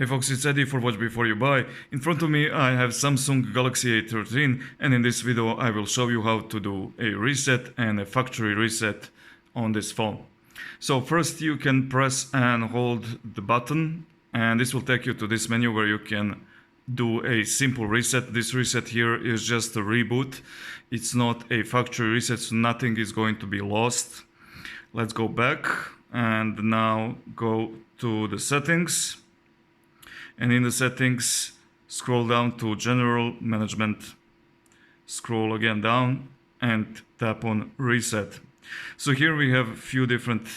Hey folks, it's Eddie for Watch Before You Buy. In front of me I have Samsung Galaxy A13, and in this video I will show you how to do a reset and a factory reset on this phone. So first you can press and hold the button, and this will take you to this menu where you can do a simple reset. This reset here is just a reboot. It's not a factory reset, so nothing is going to be lost. Let's go back and now go to the settings. And in the settings, scroll down to General Management. Scroll again down and tap on Reset. So here we have a few different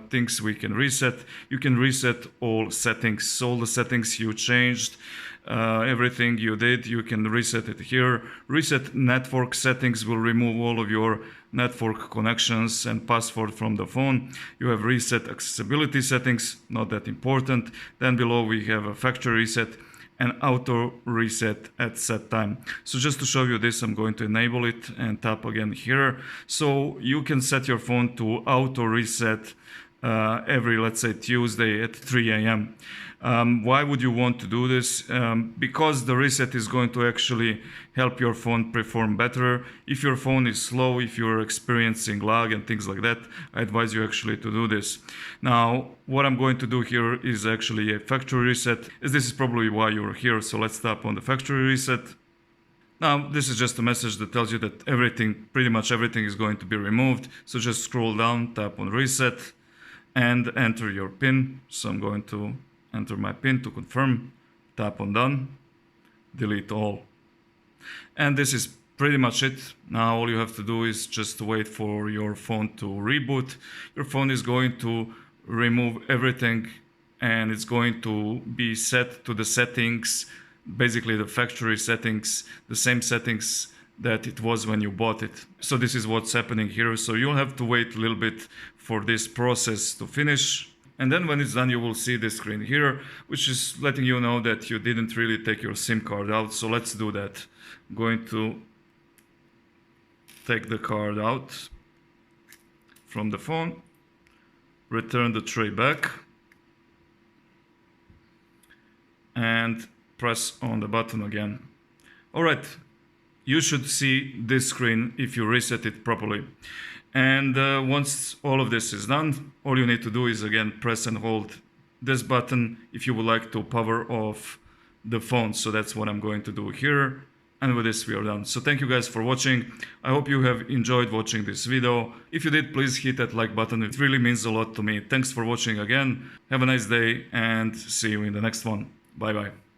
things we can reset. You can reset all settings. So all the settings you changed, everything you did, you can reset it here. Reset network settings will remove all of your network connections and password from the phone. You have reset accessibility settings, not that important. Then below we have a factory reset and auto reset at set time. So just to show you this, I'm going to enable it and tap again here. So you can set your phone to auto reset every, let's say, Tuesday at 3 a.m. Why would you want to do this? Because the reset is going to actually help your phone perform better. If your phone is slow, if you're experiencing lag and things like that, I advise you actually to do this. Now, what I'm going to do here is actually a factory reset, as this is probably why you're here. So let's tap on the factory reset. Now, this is just a message that tells you that everything, pretty much everything is going to be removed. So just scroll down, tap on reset, and enter your PIN. So I'm going to enter my PIN to confirm, tap on done, delete all. And this is pretty much it. Now all you have to do is just wait for your phone to reboot. Your phone is going to remove everything and it's going to be set to the settings, basically the factory settings, the same settings that it was when you bought it. So this is what's happening here. So you'll have to wait a little bit for this process to finish. And then when it's done, you will see this screen here, which is letting you know that you didn't really take your SIM card out. So let's do that. I'm going to take the card out from the phone, return the tray back, and press on the button again. All right, you should see this screen if you reset it properly. And once all of this is done, all you need to do is again press and hold this button if you would like to power off the phone. So that's what I'm going to do here. And with this we are done. So thank you guys for watching. I hope you have enjoyed watching this video. If you did, please hit that like button. It really means a lot to me. Thanks for watching again. Have a nice day and see you in the next one. Bye bye.